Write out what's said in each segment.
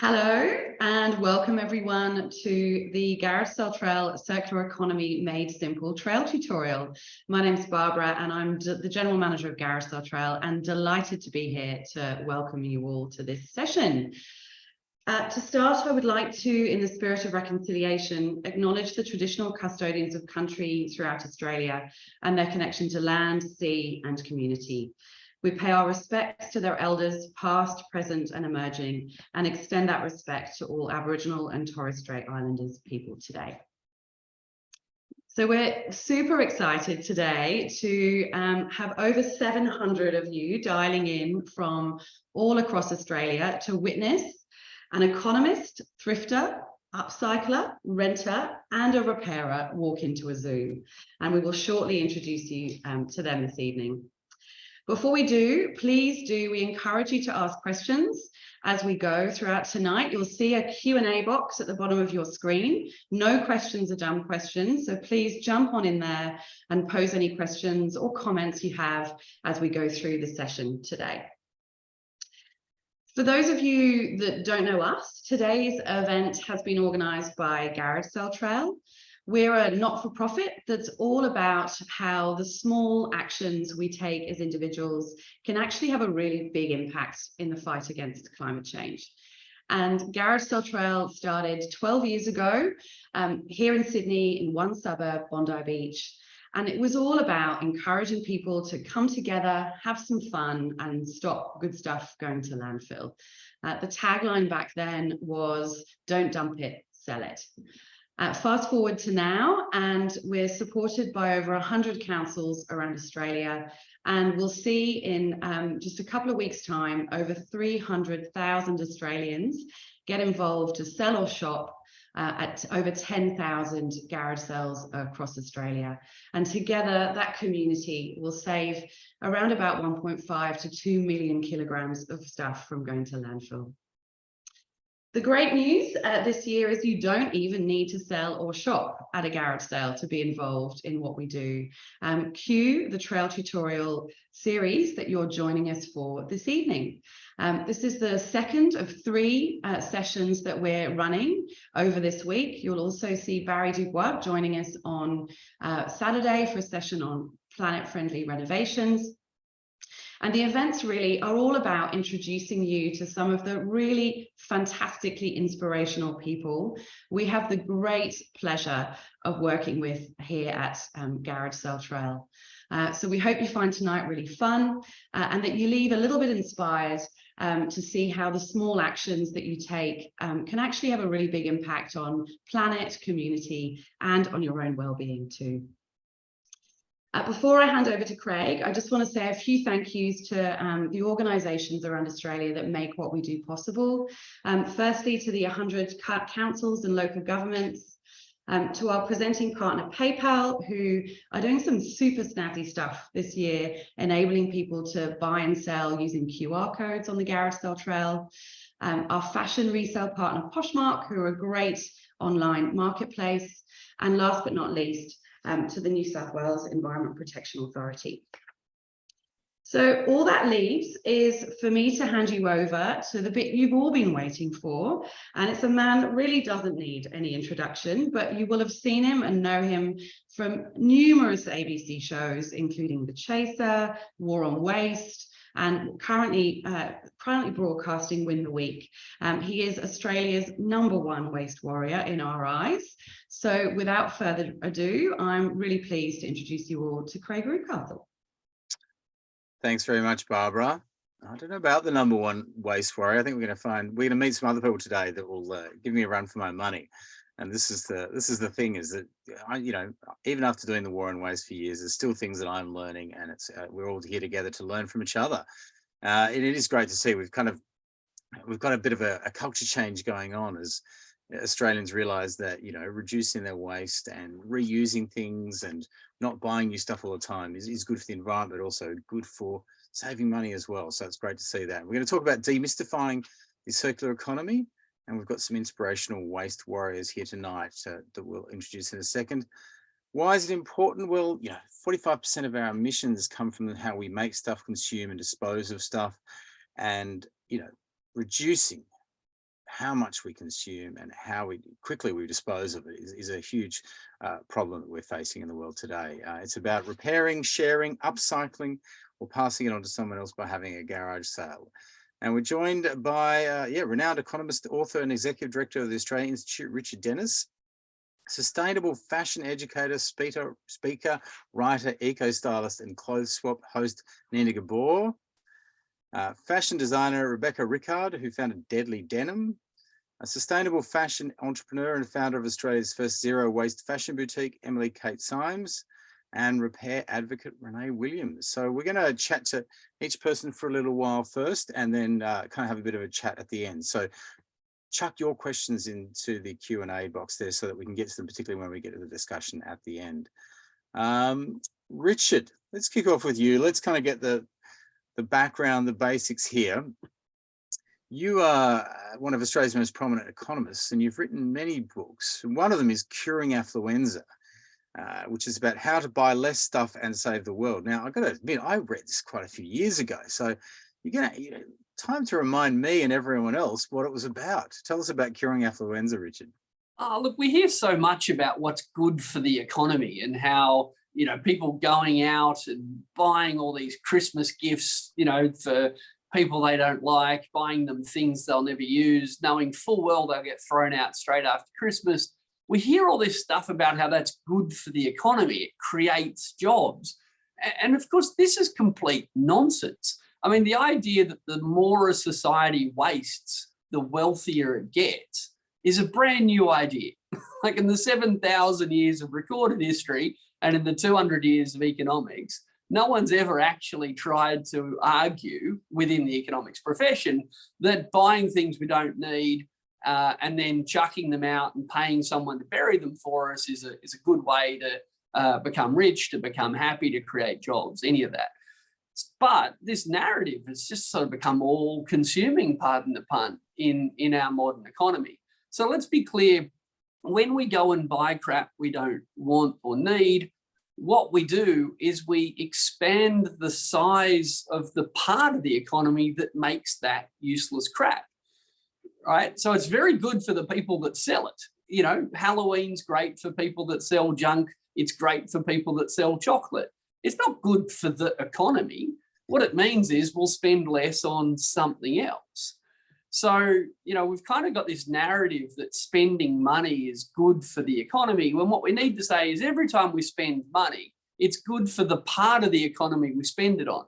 Hello and welcome everyone to the Garage Cell Trail Circular Economy Made Simple Trail tutorial. My name is Barbara and I'm the General Manager of Garage Cell Trail and delighted to be here to welcome you all to this session. To start, I would like to, in the spirit of reconciliation, acknowledge the traditional custodians of country throughout Australia and their connection to land, sea and community. We pay our respects to their elders, past, present and emerging, and extend that respect to all Aboriginal and Torres Strait Islanders people today. So we're super excited today to have over 700 of you dialing in from all across Australia to witness an economist, thrifter, upcycler, renter and a repairer walk into a zoo. And we will shortly introduce you to them this evening. Before we do, we encourage you to ask questions as we go throughout tonight. You'll see a Q&A box at the bottom of your screen. No questions are dumb questions, so please jump on in there and pose any questions or comments you have as we go through the session today. For those of you that don't know us, today's event has been organised by Garage Cell Trail. We're a not-for-profit that's all about how the small actions we take as individuals can actually have a really big impact in the fight against climate change. And Garage Cell Trail started 12 years ago here in Sydney in one suburb, Bondi Beach. And it was all about encouraging people to come together, have some fun and stop good stuff going to landfill. The tagline back then was, "Don't dump it, sell it." Fast forward to now, and we're supported by over 100 councils around Australia, and we'll see in just a couple of weeks' time, over 300,000 Australians get involved to sell or shop at over 10,000 garage sales across Australia. And together, that community will save around about 1.5 to 2 million kilograms of stuff from going to landfill. The great news this year is you don't even need to sell or shop at a garage sale to be involved in what we do. Cue the trail tutorial series that you're joining us for this evening. This is the second of 3 sessions that we're running over this week. You'll also see Barry Dubois joining us on Saturday for a session on planet-friendly renovations. And the events really are all about introducing you to some of the really fantastically inspirational people we have the great pleasure of working with here at Garage Cell Trail. So we hope you find tonight really fun and that you leave a little bit inspired to see how the small actions that you take can actually have a really big impact on planet, community, and on your own well-being too. Before I hand over to Craig, I just want to say a few thank yous to the organisations around Australia that make what we do possible. Firstly, to the 100 councils and local governments, to our presenting partner PayPal, who are doing some super snazzy stuff this year, enabling people to buy and sell using QR codes on the Garage Cell Trail. Our fashion resale partner Poshmark, who are a great online marketplace. And last but not least, to the New South Wales Environment Protection Authority. So all that leaves is for me to hand you over to the bit you've all been waiting for. And it's a man that really doesn't need any introduction, but you will have seen him and know him from numerous ABC shows, including The Chaser, War on Waste, and currently broadcasting Win the Week. He is Australia's #1 waste warrior in our eyes. So without further ado, I'm really pleased to introduce you all to Craig REUCASSEL. Thanks very much, Barbara. I don't know about the #1 waste warrior. I think we're going to meet some other people today that will give me a run for my money. And this is the thing, is that even after doing the war on waste for years, there's still things that I'm learning, and it's we're all here together to learn from each other. It is great to see we've got a bit of a culture change going on as Australians realise that reducing their waste and reusing things and not buying new stuff all the time is good for the environment, but also good for saving money as well. So it's great to see that. We're going to talk about demystifying the circular economy. And we've got some inspirational waste warriors here tonight that we'll introduce in a second. Why is it important? Well, 45% of our emissions come from how we make stuff, consume and dispose of stuff. And, reducing how much we consume and how quickly we dispose of it is a huge problem that we're facing in the world today. It's about repairing, sharing, upcycling, or passing it on to someone else by having a garage sale. And we're joined by renowned economist, author, and executive director of the Australian Institute, Richard Denniss, sustainable fashion educator, speaker, writer, eco-stylist, and clothes swap host NINA GBOR, fashion designer Rebecca RICKARD, who founded Deadly Denim, a sustainable fashion entrepreneur and founder of Australia's first zero waste fashion boutique, KATE SYMES, and repair advocate RENEE WILLIAMS. So we're going to chat to each person for a little while first, and then kind of have a bit of a chat at the end. So chuck your questions into the Q&A box there so that we can get to them, particularly when we get to the discussion at the end. Richard, let's kick off with you. Let's kind of get the background, the basics here. You are one of Australia's most prominent economists, and you've written many books. One of them is Curing Affluenza, which is about how to buy less stuff and save the world. Now, I've got to admit, I read this quite a few years ago, so time to remind me and everyone else what it was about. Tell us about Curing Affluenza, Richard. Oh, look, we hear so much about what's good for the economy and how, people going out and buying all these Christmas gifts, for people they don't like, buying them things they'll never use, knowing full well they'll get thrown out straight after Christmas. We hear all this stuff about how that's good for the economy. It creates jobs. And of course, this is complete nonsense. I mean, the idea that the more a society wastes, the wealthier it gets is a brand new idea. Like in the 7,000 years of recorded history and in the 200 years of economics, no one's ever actually tried to argue within the economics profession that buying things we don't need and then chucking them out and paying someone to bury them for us is a good way to become rich, to become happy, to create jobs, any of that. But this narrative has just sort of become all-consuming, pardon the pun, in our modern economy. So let's be clear, when we go and buy crap we don't want or need, what we do is we expand the size of the part of the economy that makes that useless crap, right? So it's very good for the people that sell it. Halloween's great for people that sell junk. It's great for people that sell chocolate. It's not good for the economy. What it means is we'll spend less on something else. So, we've kind of got this narrative that spending money is good for the economy, when what we need to say is every time we spend money, it's good for the part of the economy we spend it on.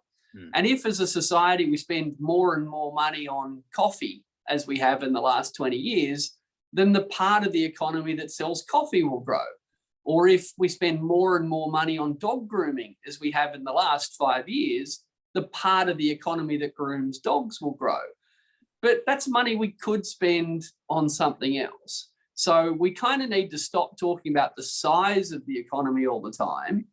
And if as a society we spend more and more money on coffee, as we have in the last 20 years, then the part of the economy that sells coffee will grow. Or if we spend more and more money on dog grooming, as we have in the last 5 years, the part of the economy that grooms dogs will grow. But that's money we could spend on something else. So we kind of need to stop talking about the size of the economy all the time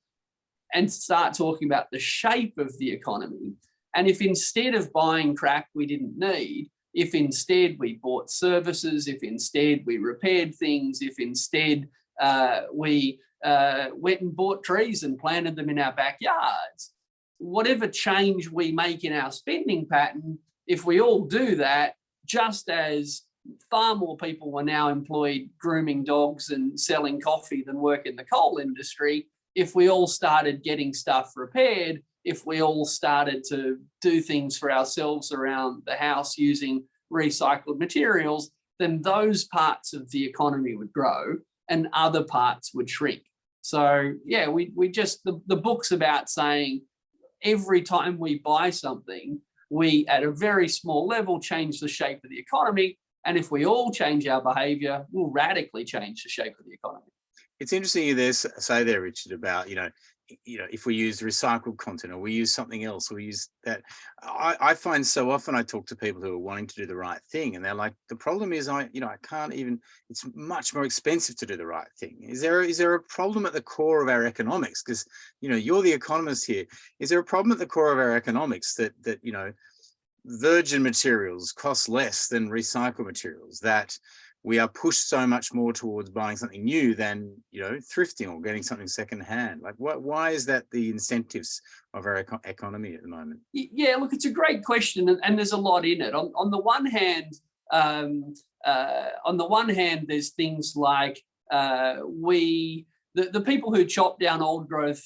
and start talking about the shape of the economy. And if instead of buying crap we didn't need, if instead we bought services, if instead we repaired things, if instead we went and bought trees and planted them in our backyards, whatever change we make in our spending pattern, if we all do that, just as far more people were now employed grooming dogs and selling coffee than work in the coal industry, if we all started getting stuff repaired, if we all started to do things for ourselves around the house using recycled materials, then those parts of the economy would grow and other parts would shrink. So yeah, we just, the book's about saying every time we buy something, we at a very small level change the shape of the economy. And if we all change our behavior, we'll radically change the shape of the economy. It's interesting you say there, Richard, about, if we use recycled content or we use something else, or we use that. I find so often I talk to people who are wanting to do the right thing, and they're like, the problem is I can't even, it's much more expensive to do the right thing. Is there a problem at the core of our economics? Because, you're the economist here. Is there a problem at the core of our economics that virgin materials cost less than recycled materials, that we are pushed so much more towards buying something new than, thrifting or getting something secondhand? Like, why is that the incentives of our economy at the moment? Yeah, look, it's a great question, and there's a lot in it. On the one hand, on the one hand, there's things like the people who chop down old growth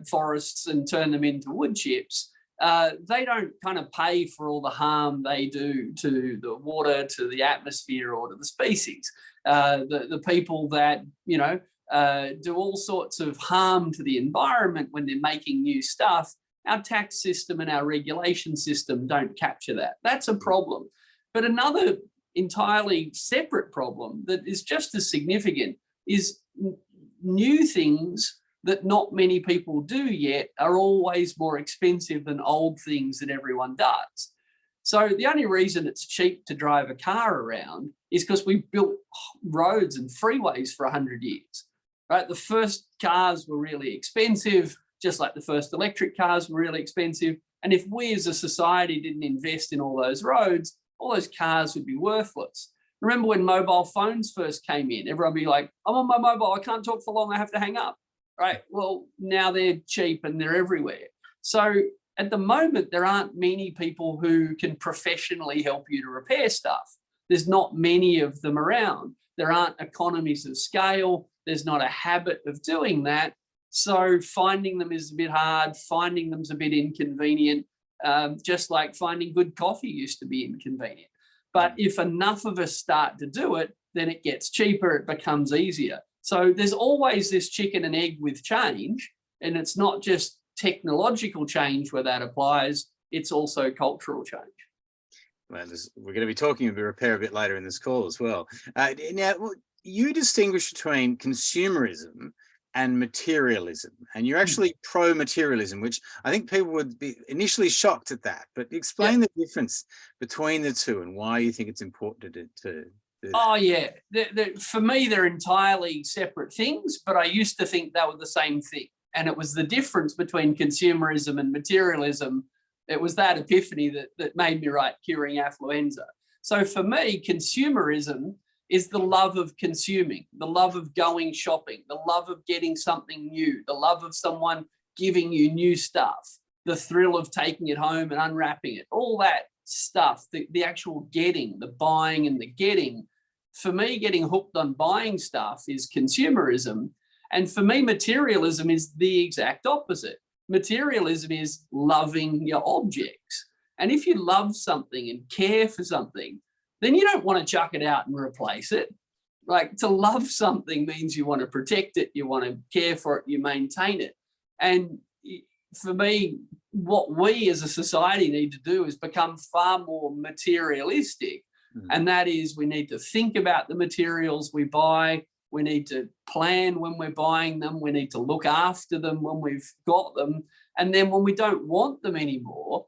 forests and turn them into wood chips, they don't kind of pay for all the harm they do to the water, to the atmosphere, or to the species. The people that, you know, do all sorts of harm to the environment when they're making new stuff, our tax system and our regulation system don't capture that. That's a problem. But another entirely separate problem that is just as significant is new things that not many people do yet are always more expensive than old things that everyone does. So the only reason it's cheap to drive a car around is because we built roads and freeways for 100 years, right? The first cars were really expensive, just like the first electric cars were really expensive. And if we as a society didn't invest in all those roads, all those cars would be worthless. Remember when mobile phones first came in, everyone would be like, I'm on my mobile, I can't talk for long, I have to hang up, right? Well, now they're cheap and they're everywhere. So at the moment, there aren't many people who can professionally help you to repair stuff. There's not many of them around. There aren't economies of scale. There's not a habit of doing that. So finding them is a bit hard. Finding them's a bit inconvenient, just like finding good coffee used to be inconvenient. But if enough of us start to do it, then it gets cheaper, it becomes easier. So there's always this chicken and egg with change, and it's not just technological change where that applies, it's also cultural change. Well, we're going to be talking about repair a bit later in this call as well. Now, you distinguish between consumerism and materialism, and you're actually pro-materialism, which I think people would be initially shocked at that, but explain the difference between the two and why you think it's important to do that. Oh yeah, for me they're entirely separate things, but I used to think they were the same thing, and it was the difference between consumerism and materialism. It was that epiphany that made me write Curing Affluenza. So for me, consumerism is the love of consuming, the love of going shopping, the love of getting something new, the love of someone giving you new stuff, the thrill of taking it home and unwrapping it, all that stuff, the actual getting, the buying and the getting. For me, getting hooked on buying stuff is consumerism. And for me, materialism is the exact opposite. Materialism is loving your objects. And if you love something and care for something, then you don't want to chuck it out and replace it. Like, to love something means you want to protect it, you want to care for it, you maintain it. And for me, what we as a society need to do is become far more materialistic. And that is, we need to think about the materials we buy. We need to plan when we're buying them. We need to look after them when we've got them. And then when we don't want them anymore,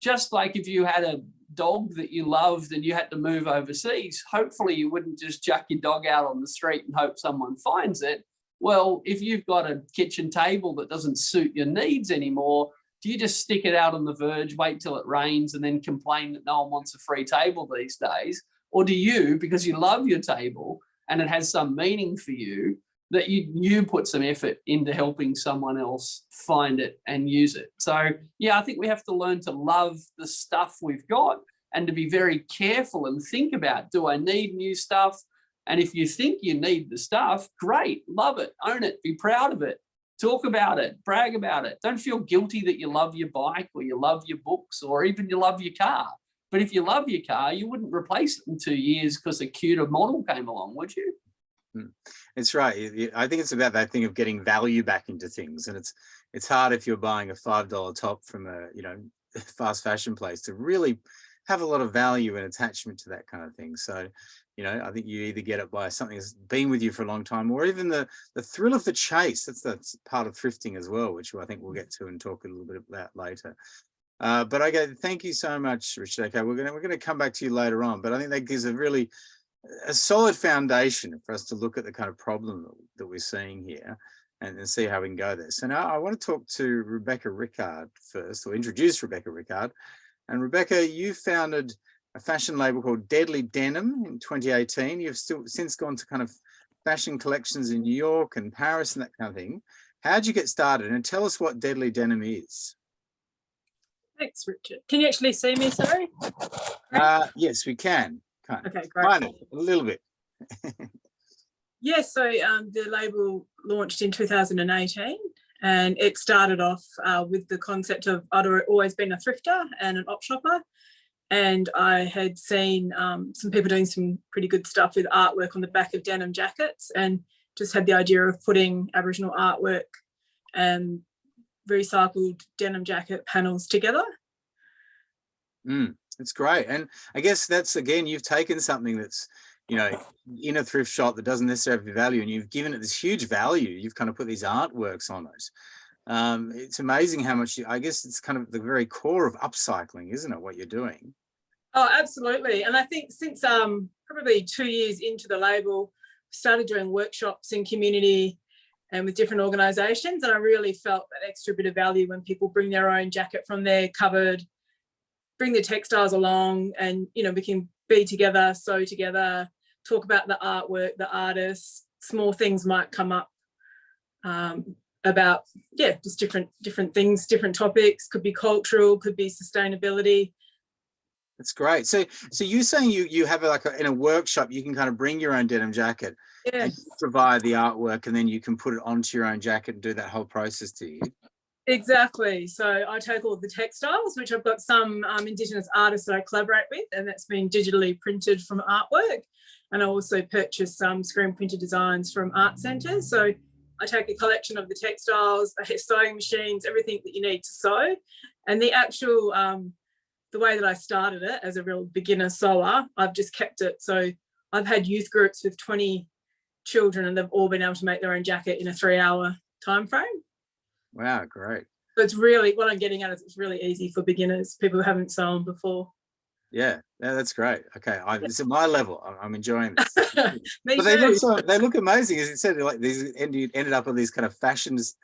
just like if you had a dog that you loved and you had to move overseas, hopefully you wouldn't just chuck your dog out on the street and hope someone finds it. Well, if you've got a kitchen table that doesn't suit your needs anymore, do you just stick it out on the verge, wait till it rains and then complain that no one wants a free table these days? Or do you, because you love your table and it has some meaning for you, that you put some effort into helping someone else find it and use it? So yeah, I think we have to learn to love the stuff we've got and to be very careful and think about, do I need new stuff? And if you think you need the stuff, great, love it, own it, be proud of it, talk about it, brag about it. Don't feel guilty that you love your bike or you love your books or even you love your car. But if you love your car, you wouldn't replace it in 2 years because a cuter model came along, would you? It's right. I think it's about that thing of getting value back into things, and it's hard if you're buying a $5 top from a fast fashion place to really have a lot of value and attachment to that kind of thing. So, I think you either get it by something that's been with you for a long time, or even the thrill of the chase. That's part of thrifting as well, which I think we'll get to and talk a little bit about later. But okay, thank you so much, Richard. Okay, we're gonna come back to you later on, but I think that gives a solid foundation for us to look at the kind of problem that we're seeing here and see how we can go there. So now I want to talk to Rebecca Rickard first, or introduce Rebecca Rickard. And Rebecca, you founded a fashion label called Deadly Denim in 2018. You've since gone to kind of fashion collections in New York and Paris and that kind of thing. How'd you get started? And tell us what Deadly Denim is. Thanks, Richard. Can you actually see me, sorry? Yes, we can. Okay, great. Kind of, a little bit. Yeah, so the label launched in 2018, and it started off with the concept of I'd always been a thrifter and an op shopper, and I had seen some people doing some pretty good stuff with artwork on the back of denim jackets, and just had the idea of putting Aboriginal artwork and recycled denim jacket panels together. It's great. And I guess that's, again, you've taken something that's, you know, in a thrift shop that doesn't necessarily have value, and you've given it this huge value. You've kind of put these artworks on it. It's amazing how much, I guess it's kind of the very core of upcycling, isn't it, what you're doing? Oh, absolutely. And I think since probably 2 years into the label, started doing workshops in community and with different organisations, and I really felt that extra bit of value when people bring their own jacket from their cupboard, bring their textiles along, and, you know, we can be together, sew together, talk about the artwork, the artists. Small things might come up about, yeah, just different things, different topics. Could be cultural, could be sustainability. That's great. So you're saying you have in a workshop, you can kind of bring your own denim jacket, Yeah. and provide the artwork, and then you can put it onto your own jacket and do that whole process to you. Exactly. So I take all the textiles, which I've got some Indigenous artists that I collaborate with, and that's been digitally printed from artwork. And I also purchase some screen printed designs from art centres. So I take a collection of the textiles, sewing machines, everything that you need to sew. And the actual, the way that I started it as a real beginner sewer, I've just kept it. So I've had youth groups with 20 children, and they've all been able to make their own jacket in a 3-hour time frame. Wow, great. So it's really, what I'm getting at is it's really easy for beginners, people who haven't sewn before. Yeah, that's great. Okay, it's at my level. I'm enjoying this. Me But they too. look amazing, as you said. Like these ended up on these kind of fashions,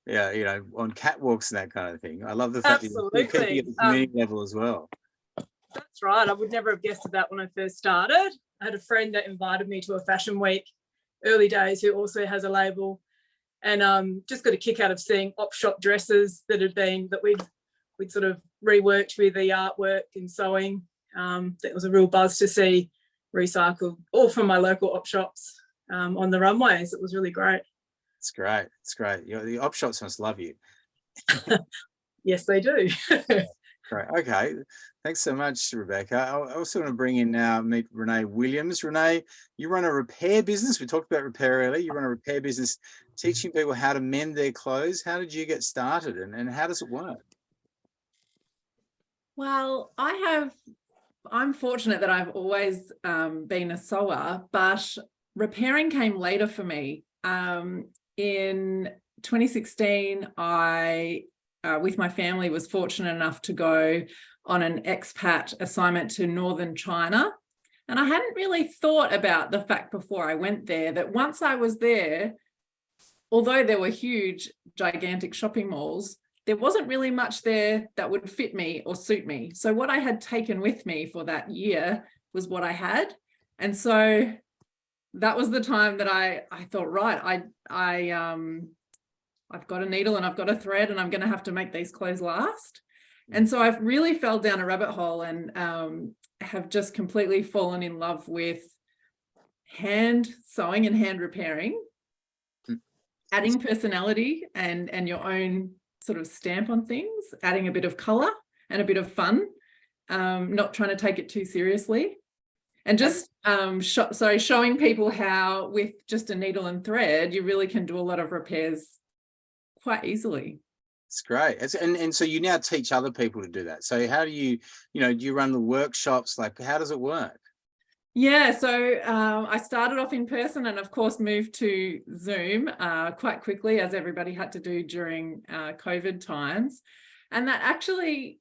yeah, you know, on catwalks and that kind of thing. I love the fact that you're keeping it at the community level as well. That's right. I would never have guessed that when I first started. I had a friend that invited me to a fashion week, early days, who also has a label, and just got a kick out of seeing op shop dresses that we'd sort of reworked with the artwork and sewing. It was a real buzz to see recycled, all from my local op shops on the runways. It was really great. It's great. It's great. The op shops must love you. Yes, they do. Great. Okay. Thanks so much, Rebecca. I also want to bring in now, meet Renee Williams. Renee, you run a repair business. We talked about repair earlier. You run a repair business teaching people how to mend their clothes. How did you get started, and how does it work? Well, I'm fortunate that I've always been a sewer, but repairing came later for me. In 2016, I, with my family, was fortunate enough to go on an expat assignment to northern China. And I hadn't really thought about the fact before I went there that once I was there, although there were huge, gigantic shopping malls, there wasn't really much there that would fit me or suit me. So what I had taken with me for that year was what I had. And so that was the time that I thought, right, I've got a needle and I've got a thread, and I'm going to have to make these clothes last. And so I've really fell down a rabbit hole and have just completely fallen in love with hand sewing and hand repairing, adding personality and your own sort of stamp on things, adding a bit of color and a bit of fun, not trying to take it too seriously, and just showing people how with just a needle and thread you really can do a lot of repairs quite easily. It's great. And so you now teach other people to do that. So how do you do you run the workshops? Like, how does it work? Yeah, so I started off in person and of course moved to Zoom quite quickly, as everybody had to do during COVID times. And that actually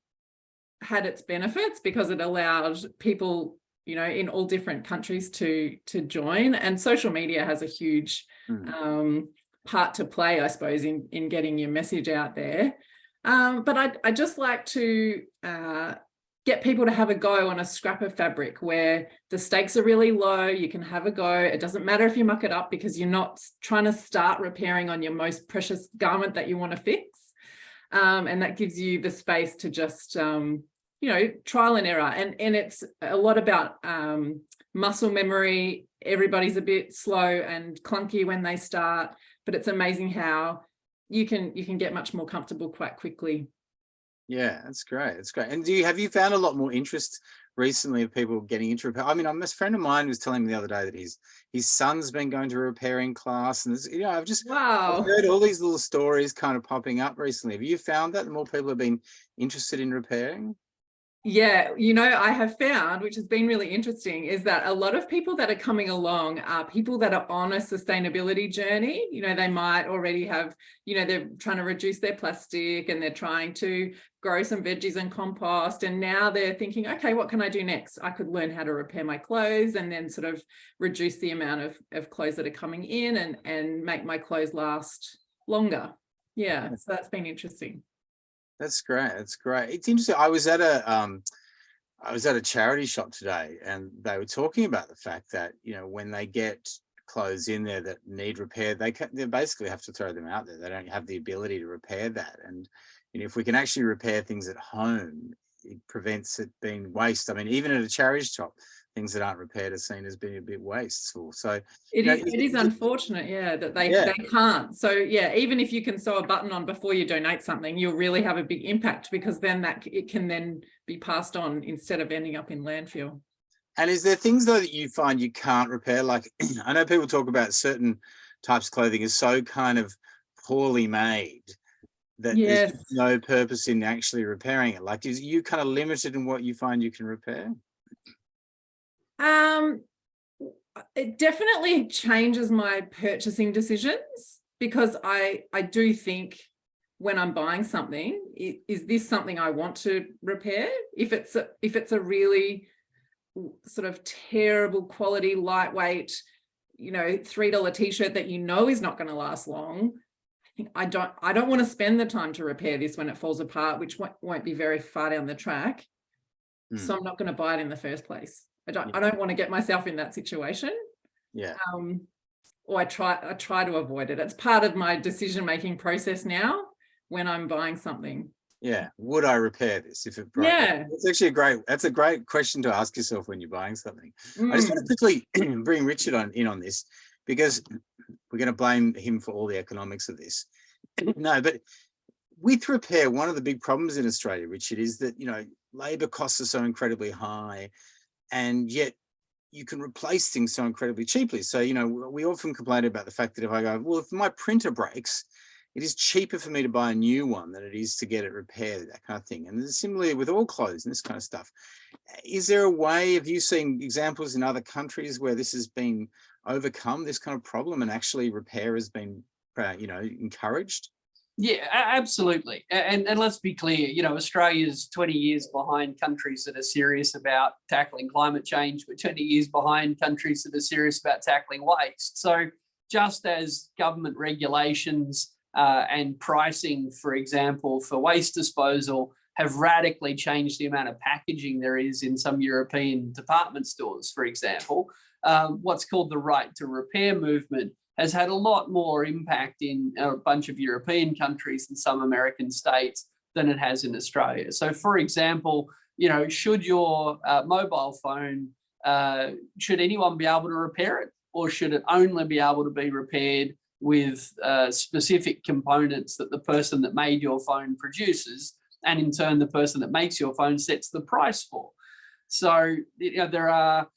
had its benefits because it allowed people, in all different countries to join. And social media has a huge part to play, I suppose, in getting your message out there. But I just like to get people to have a go on a scrap of fabric where the stakes are really low. You can have a go. It doesn't matter if you muck it up because you're not trying to start repairing on your most precious garment that you want to fix. And that gives you the space to just trial and error, and it's a lot about muscle memory. Everybody's a bit slow and clunky when they start, but it's amazing how you can get much more comfortable quite quickly. Yeah, that's great. That's great. And have you found a lot more interest recently of people getting into repair? I mean, a friend of mine was telling me the other day that his son's been going to a repairing class, and I've heard all these little stories kind of popping up recently. Have you found that more people have been interested in repairing? Yeah, I have found, which has been really interesting, is that a lot of people that are coming along are people that are on a sustainability journey. They might already have, they're trying to reduce their plastic, and they're trying to grow some veggies and compost. And now they're thinking, okay, what can I do next? I could learn how to repair my clothes, and then sort of reduce the amount of clothes that are coming in, and make my clothes last longer. Yeah, so that's been interesting. That's great. That's great. It's interesting. I was at a charity shop today, and they were talking about the fact that when they get clothes in there that need repair, they basically have to throw them out there. They don't have the ability to repair that. And if we can actually repair things at home, it prevents it being waste. I mean, even at a charity shop, things that aren't repaired are seen as being a bit wasteful. So it is unfortunate, that they can't. So even if you can sew a button on before you donate something, you'll really have a big impact, because then it can then be passed on instead of ending up in landfill. And is there things though that you find you can't repair? Like, I know people talk about certain types of clothing is so kind of poorly made that there's no purpose in actually repairing it. Like, is you kind of limited in what you find you can repair? It definitely changes my purchasing decisions, because I do think, when I'm buying something, is this something I want to repair? If it's a really sort of terrible quality, lightweight, $3 t-shirt that is not going to last long, I don't want to spend the time to repair this when it falls apart, which won't be very far down the track. So I'm not going to buy it in the first place. I don't want to get myself in that situation. Yeah. Or I try to avoid it. It's part of my decision-making process now when I'm buying something. Yeah. Would I repair this if it broke? Yeah. It's actually that's a great question to ask yourself when you're buying something. I just want to quickly bring Richard in on this, because we're going to blame him for all the economics of this. No, but with repair, one of the big problems in Australia, Richard, is that, labor costs are so incredibly high, and yet you can replace things so incredibly cheaply. So, we often complain about the fact that if I go, well, if my printer breaks, it is cheaper for me to buy a new one than it is to get it repaired, that kind of thing. And similarly with all clothes and this kind of stuff. Is there a way, have you seen examples in other countries where this has been overcome, this kind of problem, and actually repair has been, encouraged? Yeah, absolutely. And let's be clear, Australia's 20 years behind countries that are serious about tackling climate change. We're 20 years behind countries that are serious about tackling waste. So just as government regulations and pricing, for example, for waste disposal have radically changed the amount of packaging there is in some European department stores, for example, what's called the right to repair movement has had a lot more impact in a bunch of European countries and some American states than it has in Australia. So, for example, should your mobile phone, should anyone be able to repair it, or should it only be able to be repaired with specific components that the person that made your phone produces, and in turn the person that makes your phone sets the price for? So there are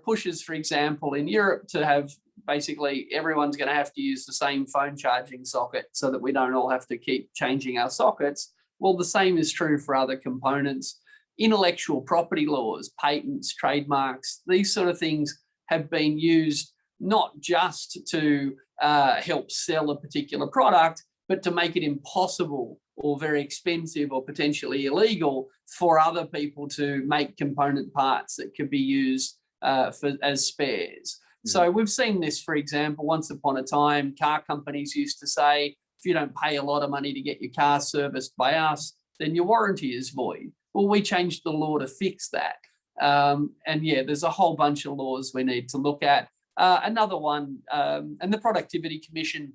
pushes, for example, in Europe to have basically everyone's going to have to use the same phone charging socket so that we don't all have to keep changing our sockets. Well, the same is true for other components. Intellectual property laws, patents, trademarks, these sort of things have been used not just to help sell a particular product, but to make it impossible or very expensive or potentially illegal for other people to make component parts that could be used as spares. So we've seen this, for example, once upon a time, car companies used to say, if you don't pay a lot of money to get your car serviced by us, then your warranty is void. Well, we changed the law to fix that. There's a whole bunch of laws we need to look at. Another one, and the Productivity Commission,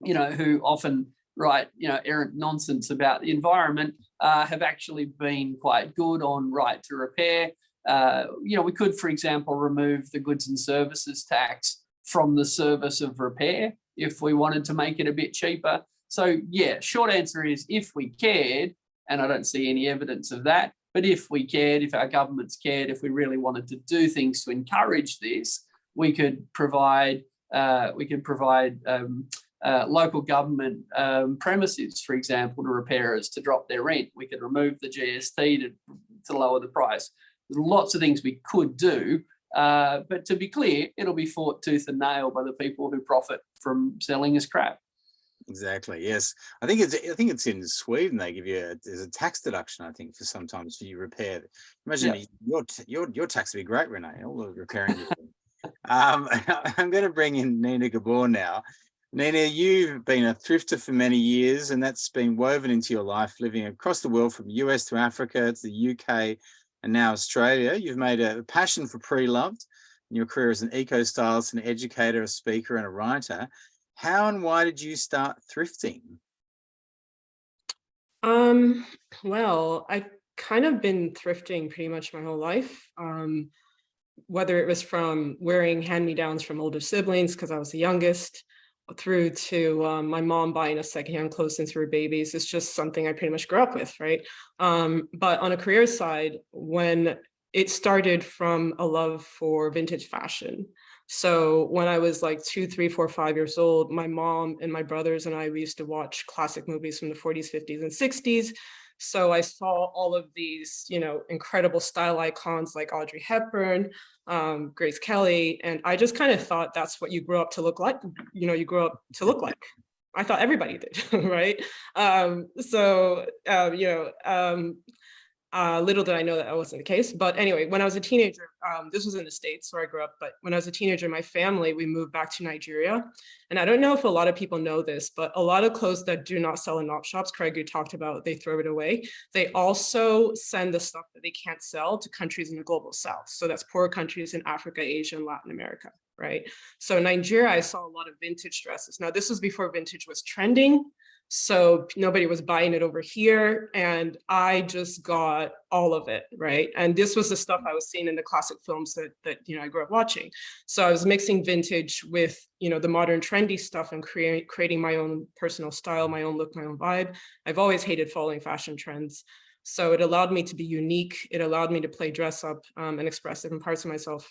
who often right, errant nonsense about the environment, have actually been quite good on right to repair. We could, for example, remove the goods and services tax from the service of repair if we wanted to make it a bit cheaper. So yeah, short answer is if we cared, and I don't see any evidence of that, but if we cared, if our governments cared, if we really wanted to do things to encourage this, we could provide local government premises, for example, to repairers to drop their rent. We could remove the GST to lower the price. There's lots of things we could do, but to be clear, it'll be fought tooth and nail by the people who profit from selling us crap. Exactly. Yes, I think it's in Sweden. They give you there's a tax deduction. I think for sometimes for you repair. Imagine your tax would be great, Renee. All the repairing. I'm going to bring in Nina GBOR now. Nina, you've been a thrifter for many years, and that's been woven into your life, living across the world from US to Africa to the UK and now Australia. You've made a passion for pre-loved in your career as an eco-stylist, an educator, a speaker, and a writer. How and why did you start thrifting? Well, I've kind of been thrifting pretty much my whole life. Whether it was from wearing hand-me-downs from older siblings because I was the youngest, through to my mom buying us secondhand clothes since we were babies. It's just something I pretty much grew up with, right? But on a career side, when it started from a love for vintage fashion. So when I was like 2, 3, 4, 5 years old, my mom and my brothers and I, we used to watch classic movies from the 40s, 50s, and 60s. So I saw all of these, incredible style icons like Audrey Hepburn, Grace Kelly, and I just kind of thought that's what you grew up to look like. You grew up to look like. I thought everybody did, right? Little did I know that wasn't the case. But anyway, when I was a teenager, this was in the States where I grew up, but when I was a teenager, my family, we moved back to Nigeria. And I don't know if a lot of people know this, but a lot of clothes that do not sell in op shops, Craig, you talked about, they throw it away. They also send the stuff that they can't sell to countries in the global South. So that's poor countries in Africa, Asia, and Latin America, right? So in Nigeria, I saw a lot of vintage dresses. Now, this was before vintage was trending. So nobody was buying it over here, and I just got all of it, right? And this was the stuff I was seeing in the classic films that I grew up watching. So I was mixing vintage with the modern trendy stuff and creating my own personal style, my own look, my own vibe. I've always hated following fashion trends, so it allowed me to be unique. It allowed me to play dress up and express different parts of myself.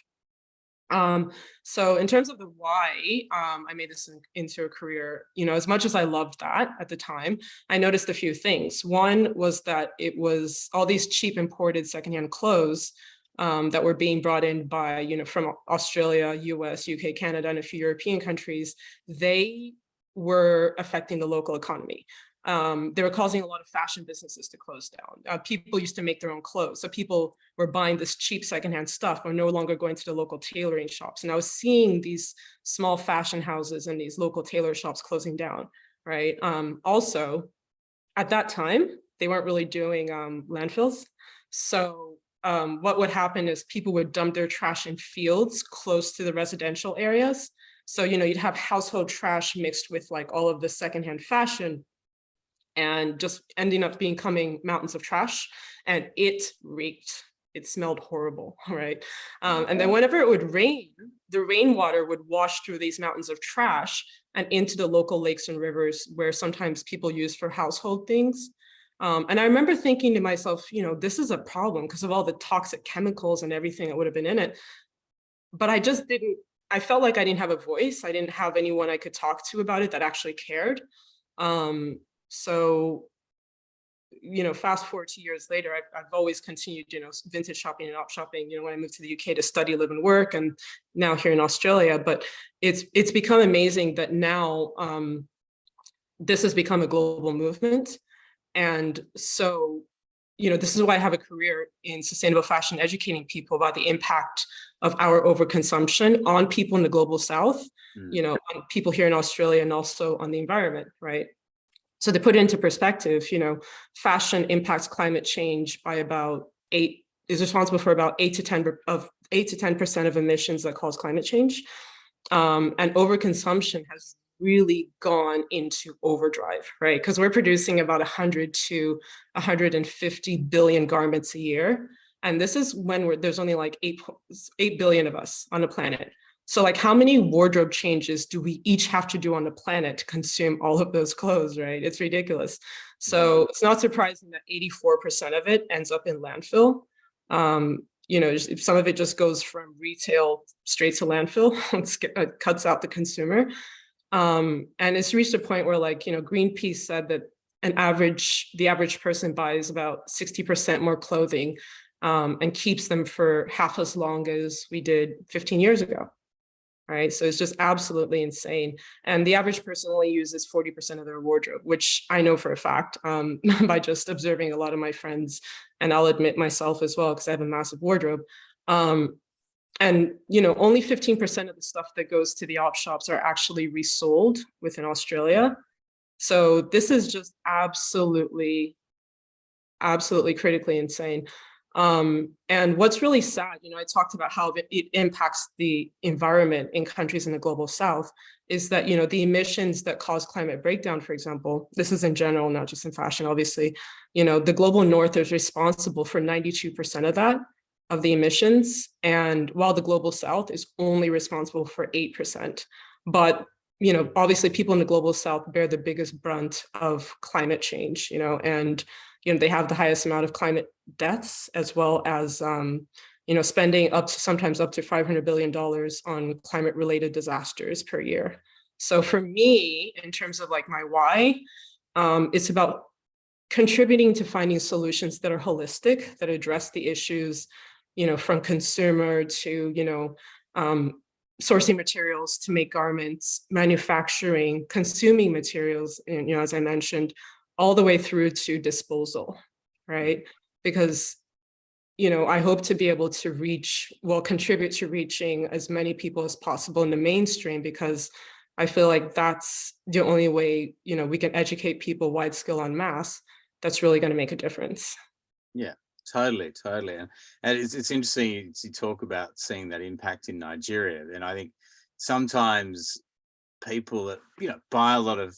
So in terms of the why I made this into a career, as much as I loved that at the time, I noticed a few things. One was that it was all these cheap imported secondhand clothes that were being brought in by, from Australia, US, UK, Canada, and a few European countries. They were affecting the local economy. They were causing a lot of fashion businesses to close down. People used to make their own clothes. So people were buying this cheap secondhand stuff or no longer going to the local tailoring shops. And I was seeing these small fashion houses and these local tailor shops closing down, right? Also, at that time, they weren't really doing landfills. So what would happen is people would dump their trash in fields close to the residential areas. So, you'd have household trash mixed with like all of the secondhand fashion, and just ending up becoming mountains of trash, and it reeked. It smelled horrible, right? And then whenever it would rain, the rainwater would wash through these mountains of trash and into the local lakes and rivers where sometimes people use for household things. And I remember thinking to myself, this is a problem because of all the toxic chemicals and everything that would have been in it. But I felt like I didn't have a voice. I didn't have anyone I could talk to about it that actually cared. So, fast forward 2 years later, I've always continued, vintage shopping and op shopping, when I moved to the UK to study, live, and work, and now here in Australia. But it's become amazing that now this has become a global movement. And so, this is why I have a career in sustainable fashion, educating people about the impact of our overconsumption on people in the global South, on people here in Australia, and also on the environment, right? So to put it into perspective, fashion impacts climate change by is responsible for about 8 to 10% of emissions that cause climate change. And overconsumption has really gone into overdrive, right? Because we're producing about 100 to 150 billion garments a year. And this is when there's only like 8 billion of us on the planet. So like how many wardrobe changes do we each have to do on the planet to consume all of those clothes, right? It's ridiculous. So it's not surprising that 84% of it ends up in landfill. You know, some of it just goes from retail straight to landfill. It cuts out the consumer. And it's reached a point where, like, you know, Greenpeace said that the average person buys about 60% more clothing and keeps them for half as long as we did 15 years ago. Right. So it's just absolutely insane. And the average person only uses 40% of their wardrobe, which I know for a fact by just observing a lot of my friends. And I'll admit myself as well, because I have a massive wardrobe. And, you know, only 15% of the stuff that goes to the op shops are actually resold within Australia. So this is just absolutely critically insane. And what's really sad, you know, I talked about how it impacts the environment in countries in the global south, is that, you know, the emissions that cause climate breakdown, for example, this is in general, not just in fashion, obviously, you know, the global north is responsible for 92% of that, of the emissions. And while the global south is only responsible for 8%. But, you know, obviously people in the global south bear the biggest brunt of climate change, you know, and you know, they have the highest amount of climate deaths, as well as, you know, spending sometimes up to $500 billion on climate related disasters per year. So for me, in terms of like my why, it's about contributing to finding solutions that are holistic, that address the issues, you know, from consumer to, you know, sourcing materials to make garments, manufacturing, consuming materials, and, you know, as I mentioned, all the way through to disposal, right? Because, you know, I hope to be able to contribute to reaching as many people as possible in the mainstream, because I feel like that's the only way, you know, we can educate people wide scale en masse that's really going to make a difference. Yeah, totally. And it's interesting to talk about seeing that impact in Nigeria. And I think sometimes people that, you know, buy a lot of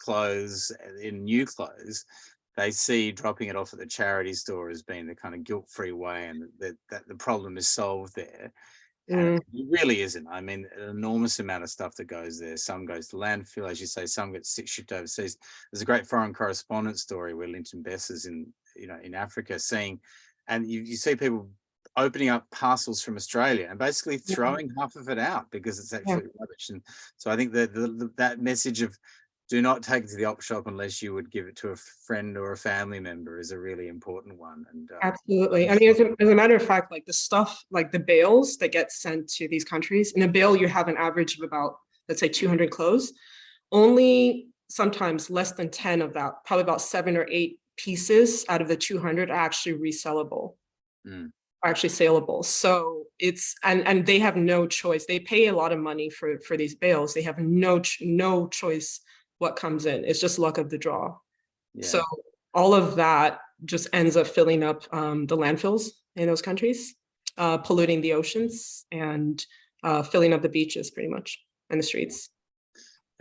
clothes, in new clothes, they see dropping it off at the charity store as being the kind of guilt-free way, and that the problem is solved there. And it really isn't. I mean, an enormous amount of stuff that goes there. Some goes to landfill, as you say, some gets shipped overseas. There's a great foreign correspondent story where Linton Bess is in Africa, seeing, and you see people opening up parcels from Australia and basically throwing half of it out because it's actually rubbish. And so I think that message of do not take it to the op shop unless you would give it to a friend or a family member is a really important one. And absolutely. I mean, as a matter of fact, like the stuff, like the bales that get sent to these countries, in a bale you have an average of about, let's say 200 clothes. Only sometimes less than 10 of that, probably about 7 or 8 pieces out of the 200 are actually resellable, are actually saleable. So it's, and they have no choice. They pay a lot of money for these bales. They have no choice what comes in. It's just luck of the draw. Yeah. So all of that just ends up filling up the landfills in those countries, polluting the oceans, and filling up the beaches pretty much, and the streets.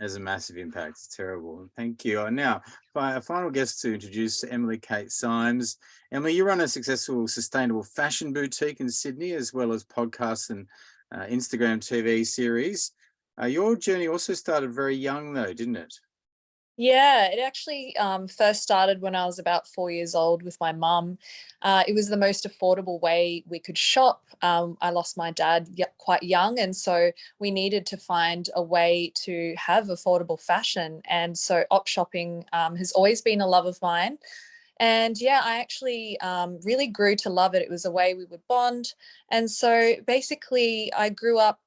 Has a massive impact. It's terrible. Thank you. And now, our final guest to introduce, Emily KATE SYMES. Emily, you run a successful sustainable fashion boutique in Sydney, as well as podcasts and Instagram TV series. Your journey also started very young, though, didn't it? Yeah, it actually first started when I was about 4 years old with my mum. It was the most affordable way we could shop. I lost my dad quite young, and so we needed to find a way to have affordable fashion. And so op shopping has always been a love of mine. And yeah, I actually really grew to love it. It was a way we would bond. And so basically I grew up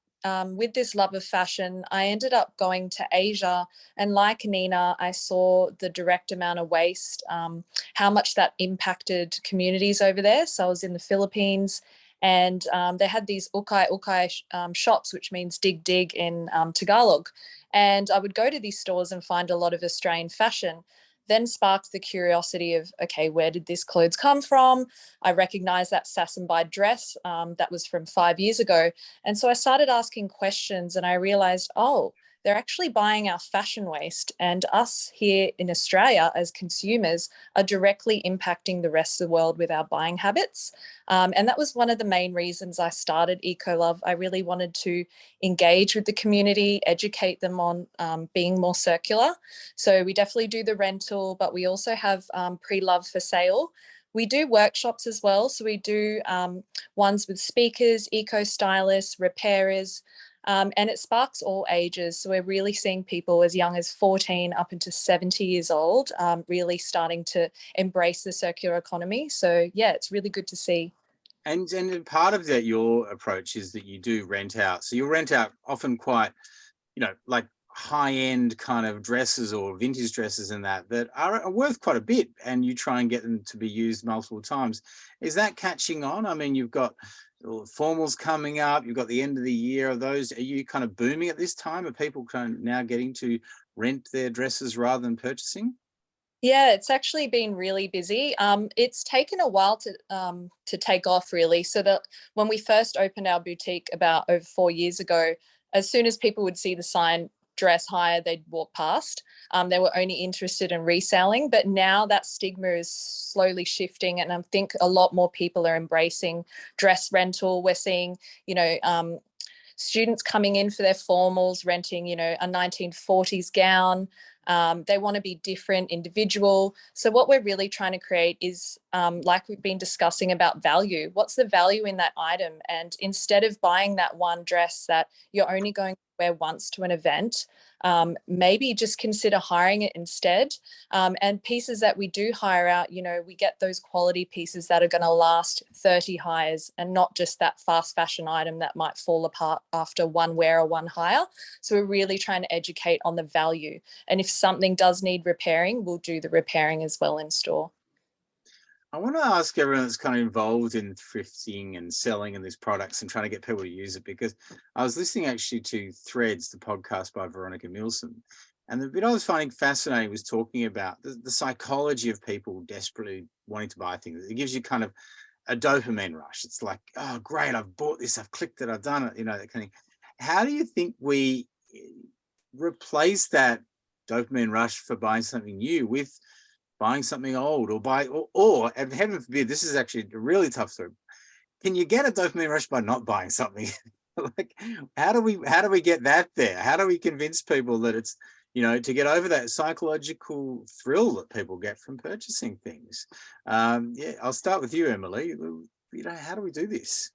with this love of fashion. I ended up going to Asia, and like Nina, I saw the direct amount of waste, how much that impacted communities over there. So I was in the Philippines, and they had these ukay shops, which means dig in Tagalog. And I would go to these stores and find a lot of Australian fashion. Then sparked the curiosity of, okay, where did this clothes come from? I recognized that Sassenby dress that was from 5 years ago. And so I started asking questions, and I realized, oh, they're actually buying our fashion waste, and us here in Australia as consumers are directly impacting the rest of the world with our buying habits. And that was one of the main reasons I started EcoLove. I really wanted to engage with the community, educate them on being more circular. So we definitely do the rental, but we also have pre-love for sale. We do workshops as well. So we do ones with speakers, eco-stylists, repairers, and it sparks all ages. So we're really seeing people as young as 14 up into 70 years old really starting to embrace the circular economy. So yeah, it's really good to see. And part of that, your approach is that you do rent out. So you rent out often quite, like high-end kind of dresses or vintage dresses and that are worth quite a bit, and you try and get them to be used multiple times. Is that catching on? I mean, you've got formals coming up, you've got the end of the year of those. Are you kind of booming at this time? Are people kind of now getting to rent their dresses rather than purchasing? Yeah, it's actually been really busy. It's taken a while to take off, really. So that when we first opened our boutique about over 4 years ago, as soon as people would see the sign dress hire, they'd walk past. They were only interested in reselling, but now that stigma is slowly shifting, and I think a lot more people are embracing dress rental. We're seeing, students coming in for their formals, renting, a 1940s gown. They want to be different, individual. So what we're really trying to create is, like we've been discussing about value, what's the value in that item? And instead of buying that one dress that you're only going to wear once to an event, maybe just consider hiring it instead. And pieces that we do hire out, we get those quality pieces that are going to last 30 hires, and not just that fast fashion item that might fall apart after one wear or one hire. So we're really trying to educate on the value. And if something does need repairing, we'll do the repairing as well in store. I want to ask everyone that's kind of involved in thrifting and selling and these products and trying to get people to use it, because I was listening actually to Threads, the podcast by Veronica Milsom, and the bit I was finding fascinating was talking about the psychology of people desperately wanting to buy things. It gives you kind of a dopamine rush. It's like, oh, great, I've bought this, I've clicked it, I've done it, that kind of thing. How do you think we replace that dopamine rush for buying something new with buying something old, or and heaven forbid, this is actually a really tough story. Can you get a dopamine rush by not buying something? Like, how do we get that there? How do we convince people that it's, to get over that psychological thrill that people get from purchasing things? Yeah, I'll start with you, Emily. How do we do this?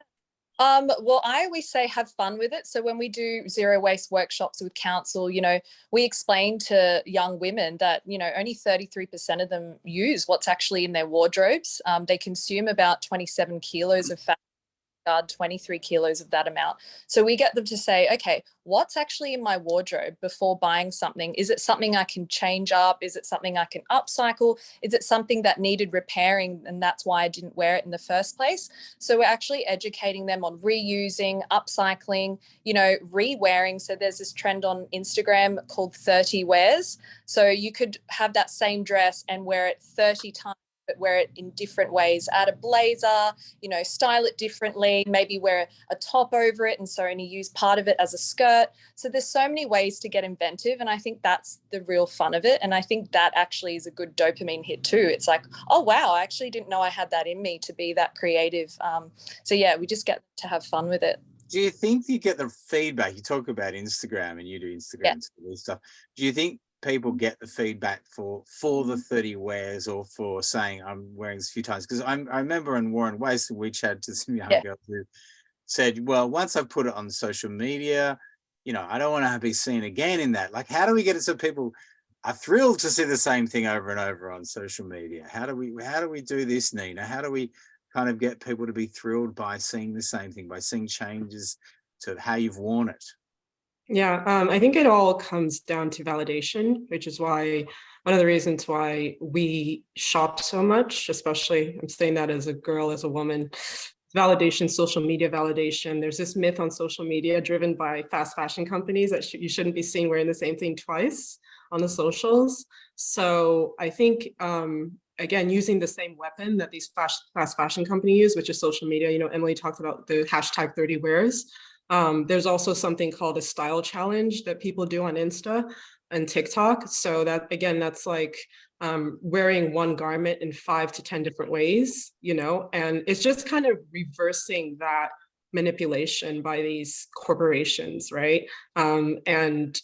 Well, I always say have fun with it. So when we do zero waste workshops with council, we explain to young women that, only 33% of them use what's actually in their wardrobes. They consume about 27 kilos of fat, 23 kilos of that amount. So we get them to say, okay, what's actually in my wardrobe before buying something? Is it something I can change up? Is it something I can upcycle? Is it something that needed repairing and that's why I didn't wear it in the first place? So we're actually educating them on reusing, upcycling, re-wearing. So there's this trend on Instagram called 30 wears. So you could have that same dress and wear it 30 times, but wear it in different ways. Add a blazer, style it differently, maybe wear a top over it and so only use part of it as a skirt. So there's so many ways to get inventive, and I think that's the real fun of it. And I think that actually is a good dopamine hit too. It's like, oh wow, I actually didn't know I had that in me to be that creative. So yeah, we just get to have fun with it. Do you think you get the feedback? You talk about Instagram and you do Instagram stuff. Do you think people get the feedback for the 30 wears, or for saying I'm wearing this a few times? Because I remember in Warren Waste, we chatted to some young girls who said, well, once I put it on social media, I don't want to be seen again in that. Like, how do we get it so people are thrilled to see the same thing over and over on social media? How do we do this, Nina? How do we kind of get people to be thrilled by seeing the same thing, by seeing changes to how you've worn it? Yeah, I think it all comes down to validation, which is why one of the reasons why we shop so much, especially I'm saying that as a girl, as a woman, validation, social media validation. There's this myth on social media driven by fast fashion companies that you shouldn't be seen wearing the same thing twice on the socials. So I think, again, using the same weapon that these fast fashion companies use, which is social media, Emily talked about the hashtag 30 wears. There's also something called a style challenge that people do on Insta and TikTok. So that, again, that's like wearing one garment in 5 to 10 different ways, you know, and it's just kind of reversing that manipulation by these corporations, right? And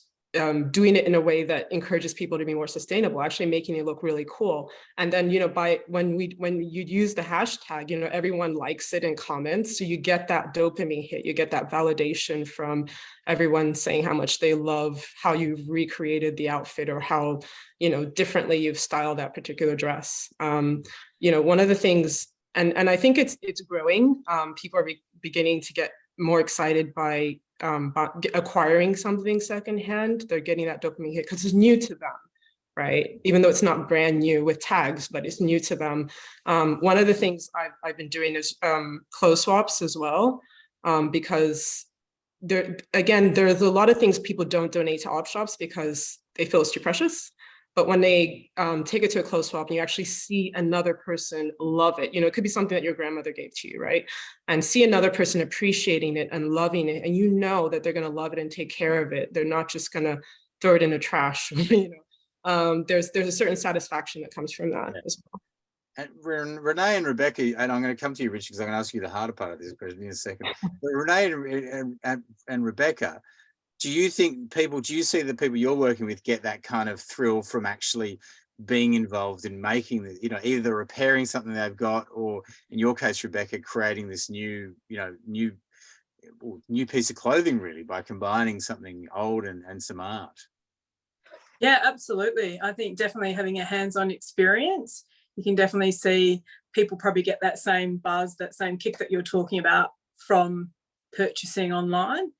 doing it in a way that encourages people to be more sustainable, actually making it look really cool. And then, you know, when you use the hashtag, you know, everyone likes it and comments. So you get that dopamine hit, you get that validation from everyone saying how much they love how you've recreated the outfit or how, you know, differently you've styled that particular dress. You know, one of the things, and I think it's growing, people are beginning to get more excited by acquiring something secondhand. They're getting that dopamine hit because it's new to them, right? Even though it's not brand new with tags, but it's new to them. One of the things I've been doing is clothes swaps as well, because there's a lot of things people don't donate to op shops because they feel it's too precious. But when they take it to a clothes swap and you actually see another person love it, you know, it could be something that your grandmother gave to you, right? And see another person appreciating it and loving it, and you know that they're going to love it and take care of it. They're not just going to throw it in the trash, you know. There's a certain satisfaction that comes from that as well. And Renee and Rebecca, and I'm going to come to you, Richard, because I'm going to ask you the harder part of this question in a second. But Renee and Rebecca, do you see the people you're working with get that kind of thrill from actually being involved in making the, you know, either repairing something they've got, or in your case, Rebecca, creating this new piece of clothing, really, by combining something old and some art? Yeah, absolutely. I think definitely having a hands-on experience, you can definitely see people probably get that same buzz, that same kick that you're talking about from purchasing online.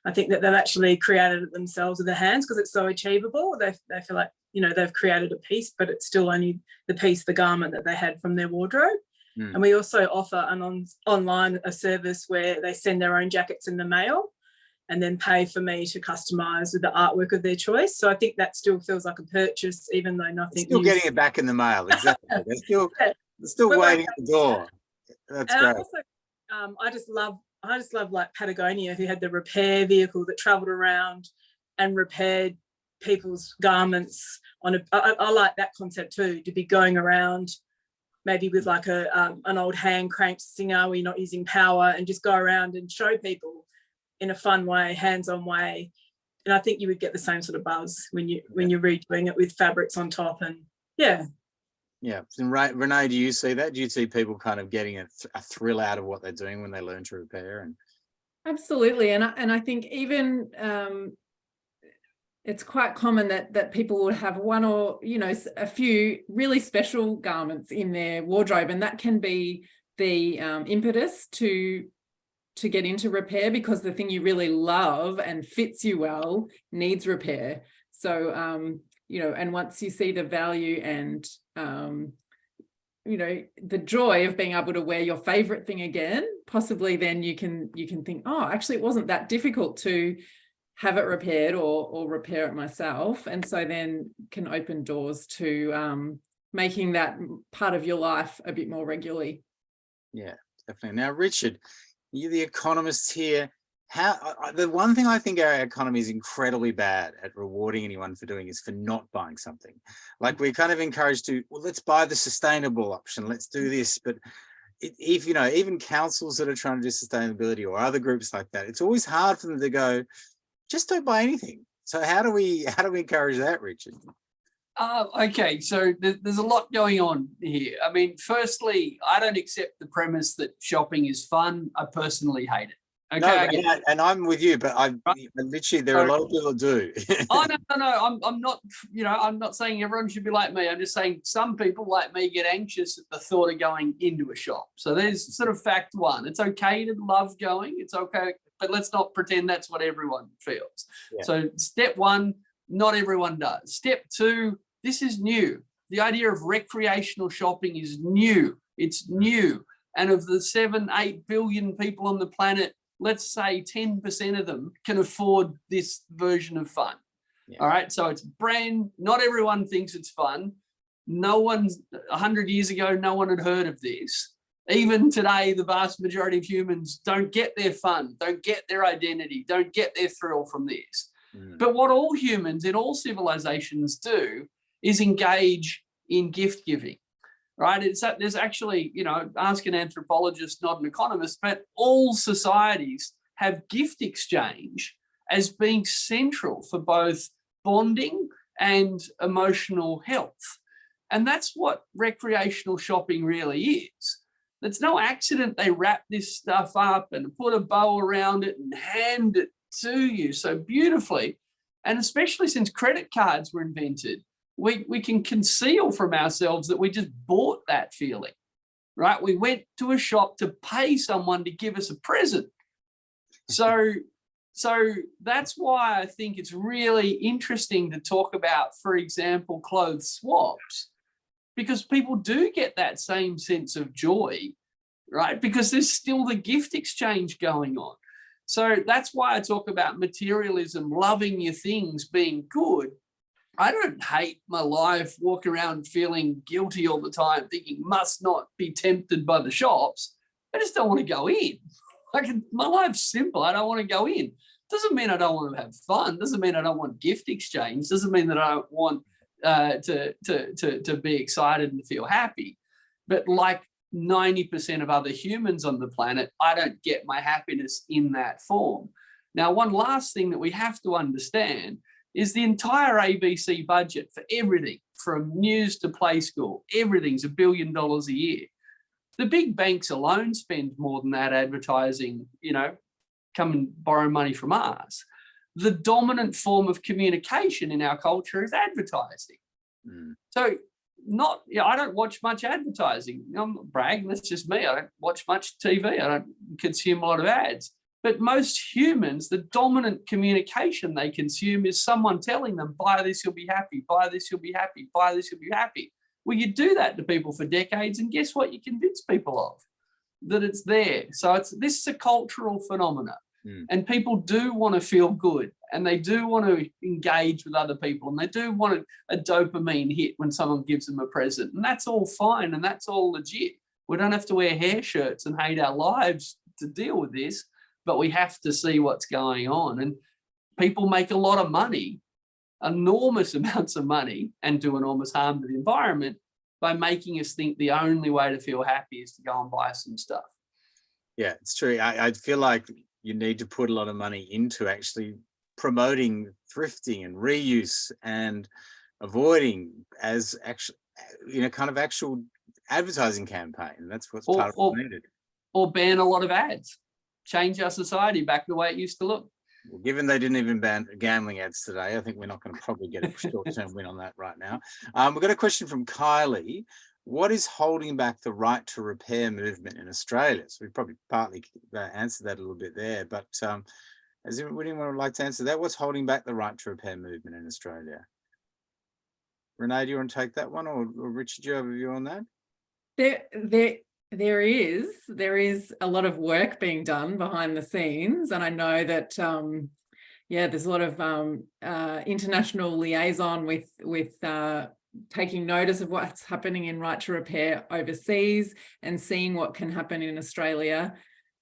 I think that they've actually created it themselves with their hands because it's so achievable. They feel like, you know, they've created a piece, but it's still only the garment that they had from their wardrobe. And we also offer online a service where they send their own jackets in the mail and then pay for me to customise with the artwork of their choice. So I think that still feels like a purchase, even though nothing. Still getting it back in the mail, exactly. They're still waiting at the door. That's great. Also, I just love like Patagonia, who had the repair vehicle that travelled around and repaired people's garments on I like that concept too, to be going around maybe with like an old hand cranked singer where you're not using power, and just go around and show people in a fun way, hands-on way. And I think you would get the same sort of buzz when you're redoing it with fabrics on top. And yeah. And Renee, do you see that? Do you see people kind of getting a thrill out of what they're doing when they learn to repair? And absolutely, and I think even it's quite common that people would have one or, you know, a few really special garments in their wardrobe, and that can be the impetus to get into repair, because the thing you really love and fits you well needs repair. So you know, and once you see the value and you know, the joy of being able to wear your favorite thing again, possibly then you can think, oh, actually it wasn't that difficult to have it repaired or repair it myself. And so then can open doors to making that part of your life a bit more regularly. Yeah, definitely. Now, Richard, you're the economist here. The one thing I think our economy is incredibly bad at rewarding anyone for doing is for not buying something. Like, we're kind of encouraged to, well, let's buy the sustainable option, let's do this. But if, you know, even councils that are trying to do sustainability or other groups like that, it's always hard for them to go, just don't buy anything. So how do we encourage that, Richard? Okay, so there's a lot going on here. I mean, firstly, I don't accept the premise that shopping is fun. I personally hate it. Okay, no, and I'm with you, but I literally, there are a lot of people that do. Oh, no, I'm not, you know, I'm not saying everyone should be like me. I'm just saying some people like me get anxious at the thought of going into a shop. So there's sort of fact one. It's okay to love going. It's okay, but let's not pretend that's what everyone feels. Yeah. So step one, not everyone does. Step two, this is new. The idea of recreational shopping is new. It's new. And of the 7-8 billion people on the planet, let's say 10% of them can afford this version of fun. Yeah. All right. So it's brand, not everyone thinks it's fun. No one's 100 years ago, no one had heard of this. Even today, the vast majority of humans don't get their fun, don't get their identity, don't get their thrill from this. But what all humans in all civilizations do is engage in gift giving, right? There's actually, you know, ask an anthropologist, not an economist, but all societies have gift exchange as being central for both bonding and emotional health. And that's what recreational shopping really is. It's no accident they wrap this stuff up and put a bow around it and hand it to you so beautifully. And especially since credit cards were invented, we can conceal from ourselves that we just bought that feeling, right? We went to a shop to pay someone to give us a present. So that's why I think it's really interesting to talk about, for example, clothes swaps, because people do get that same sense of joy, right? Because there's still the gift exchange going on. So that's why I talk about materialism, loving your things, being good. I don't hate my life, walk around feeling guilty all the time, thinking must not be tempted by the shops. I just don't want to go in. Like, my life's simple. I don't want to go in. Doesn't mean I don't want to have fun. Doesn't mean I don't want gift exchange. Doesn't mean that I don't want to be excited and feel happy. But like 90% of other humans on the planet, I don't get my happiness in that form. Now, one last thing that we have to understand is the entire ABC budget for everything, from news to play school, everything's $1 billion a year. The big banks alone spend more than that advertising, you know, come and borrow money from us. The dominant form of communication in our culture is advertising. So I don't watch much advertising. I'm not bragging, that's just me. I don't watch much TV. I don't consume a lot of ads. But most humans, the dominant communication they consume is someone telling them, buy this, you'll be happy, buy this, you'll be happy, buy this, you'll be happy. Well, you do that to people for decades, and guess what you convince people of? That it's there. So this is a cultural phenomenon. And people do want to feel good, and they do want to engage with other people, and they do want a dopamine hit when someone gives them a present. And that's all fine, and that's all legit. We don't have to wear hair shirts and hate our lives to deal with this, but we have to see what's going on. And people make a lot of money, enormous amounts of money, and do enormous harm to the environment by making us think the only way to feel happy is to go and buy some stuff. Yeah, it's true. I feel like you need to put a lot of money into actually promoting thrifting and reuse and avoiding as actual, you know, kind of actual advertising campaign. That's what's part of what's needed. Or ban a lot of ads. Change our society back the way it used to look. Well, given they didn't even ban gambling ads today, I think we're not going to probably get a short-term win on that right now. We've got a question from Kylie. What is holding back the right to repair movement in Australia? So we probably partly answered that a little bit there, but does anyone would like to answer that? What's holding back the right to repair movement in Australia? Renee, do you want to take that one, or Richard, do you have a view on that? There is a lot of work being done behind the scenes, and I know that there's a lot of international liaison with taking notice of what's happening in right to repair overseas and seeing what can happen in Australia.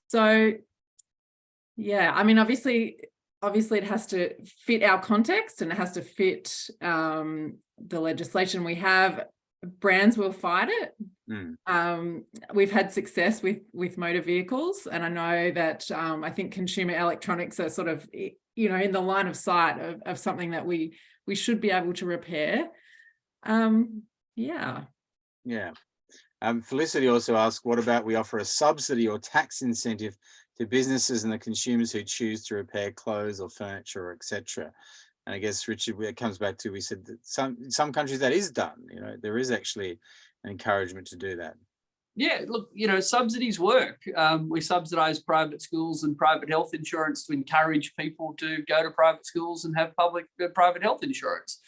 So yeah, I mean, obviously it has to fit our context, and it has to fit the legislation we have. Brands will fight it. We've had success with motor vehicles, and I know that I think consumer electronics are sort of, you know, in the line of sight of something that we should be able to repair. Felicity also asked, what about we offer a subsidy or tax incentive to businesses and the consumers who choose to repair clothes or furniture, or etc. And I guess, Richard, it comes back to, we said that some countries that is done, you know, there is actually an encouragement to do that. Yeah, look, you know, subsidies work. We subsidise private schools and private health insurance to encourage people to go to private schools and have private health insurance.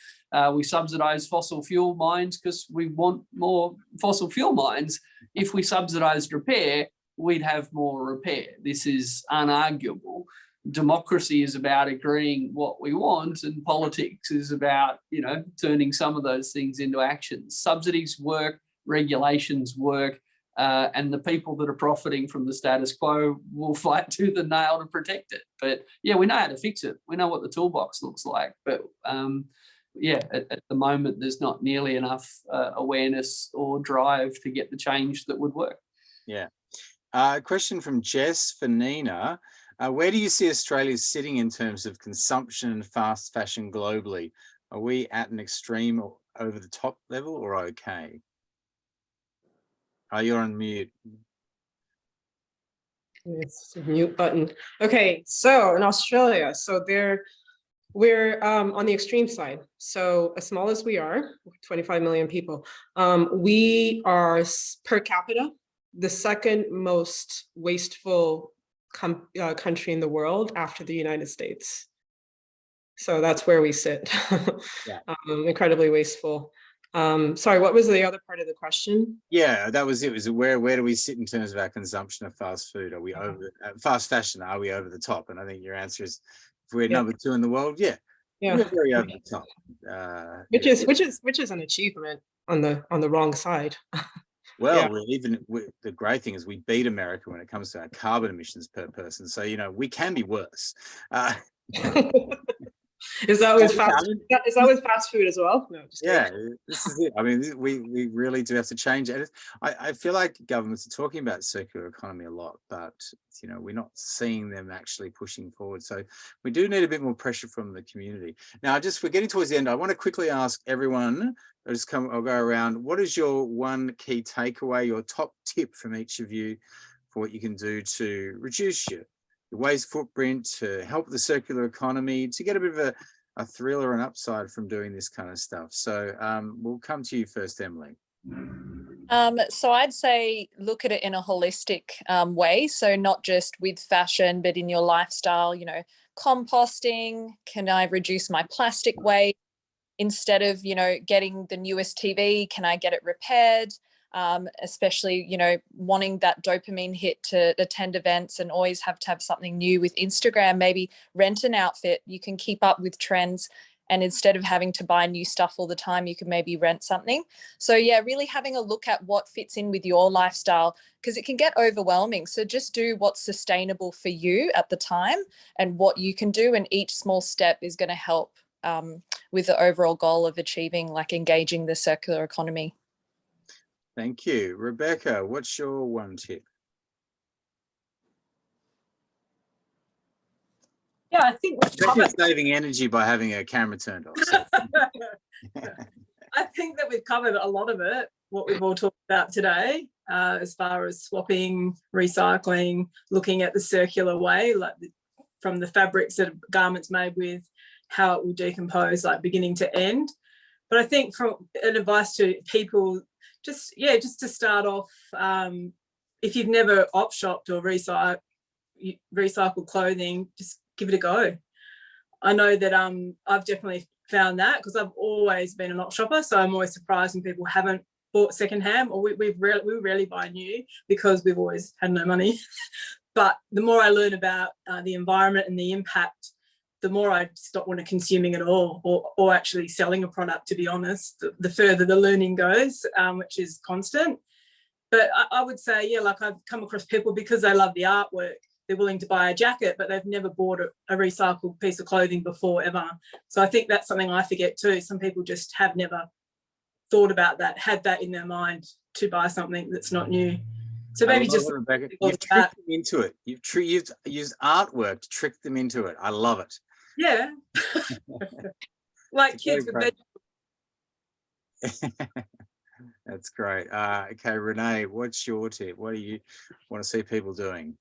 We subsidise fossil fuel mines because we want more fossil fuel mines. If we subsidised repair, we'd have more repair. This is unarguable. Democracy is about agreeing what we want, and politics is about, you know, turning some of those things into actions. Subsidies work, regulations work. and the people that are profiting from the status quo will fight tooth and nail to protect it. But yeah, we know how to fix it. We know what the toolbox looks like. But yeah, at the moment, there's not nearly enough awareness or drive to get the change that would work. Yeah. A question from Jess for Nina. Where do you see Australia sitting in terms of consumption and fast fashion globally? Are we at an extreme or over the top level or okay? Oh, you're on mute. It's a mute button. Okay, so in Australia, we're on the extreme side. So as small as we are, 25 million people, we are per capita the second most wasteful country in the world after the United States. So that's where we sit. Yeah. Incredibly wasteful. Sorry, what was the other part of the question? Yeah, that was it. Was where do we sit in terms of our consumption of fast food? Are we over fast fashion? Are we over the top? And I think your answer is, if we're number 2 in the world, yeah, we're very over the top. Which is an achievement on the wrong side. Well, the great thing is we beat America when it comes to our carbon emissions per person. So, you know, we can be worse. Is that with fast food as well? No, just kidding. This is it. I mean, we really do have to change it. I feel like governments are talking about circular economy a lot, but you know, we're not seeing them actually pushing forward. So we do need a bit more pressure from the community. Now, we're getting towards the end. I want to quickly ask everyone. I'll go around. What is your one key takeaway, your top tip from each of you for what you can do to reduce your waste footprint, to help the circular economy, to get a bit of a thrill or an upside from doing this kind of stuff? So we'll come to you first, Emily. So I'd say look at it in a holistic way. So not just with fashion, but in your lifestyle, you know, composting. Can I reduce my plastic waste? Instead of, you know, getting the newest TV, can I get it repaired? Especially, you know, wanting that dopamine hit to attend events and always have to have something new with Instagram, maybe rent an outfit. You can keep up with trends. And instead of having to buy new stuff all the time, you can maybe rent something. So yeah, really having a look at what fits in with your lifestyle, because it can get overwhelming. So just do what's sustainable for you at the time and what you can do. And each small step is going to help with the overall goal of achieving, like, engaging the circular economy. Thank you. Rebecca, what's your one tip? Yeah, I think Rebecca's saving energy by having her camera turned off. So. I think that we've covered a lot of it, what we've all talked about today, as far as swapping, recycling, looking at the circular way, like from the fabrics that garments made with, how it will decompose, like beginning to end. But I think from an advice to people, just to start off, if you've never op shopped or recycled clothing, just give it a go. I know that I've definitely found that, because I've always been an op shopper, so I'm always surprised when people haven't bought secondhand, or we rarely buy new because we've always had no money. But the more I learn about the environment and the impact, the more I stop wanting consuming it all, or actually selling a product, to be honest, the further the learning goes, which is constant. But I would say, yeah, like I've come across people, because they love the artwork, they're willing to buy a jacket, but they've never bought a recycled piece of clothing before, ever. So I think that's something I forget too. Some people just have never thought about that, had that in their mind to buy something that's not new. So maybe just Rebecca, you've tricked them into it. You've used artwork to trick them into it. I love it. Yeah. Like kids with vegetables. That's great. Okay, Renee, what's your tip? What do you want to see people doing?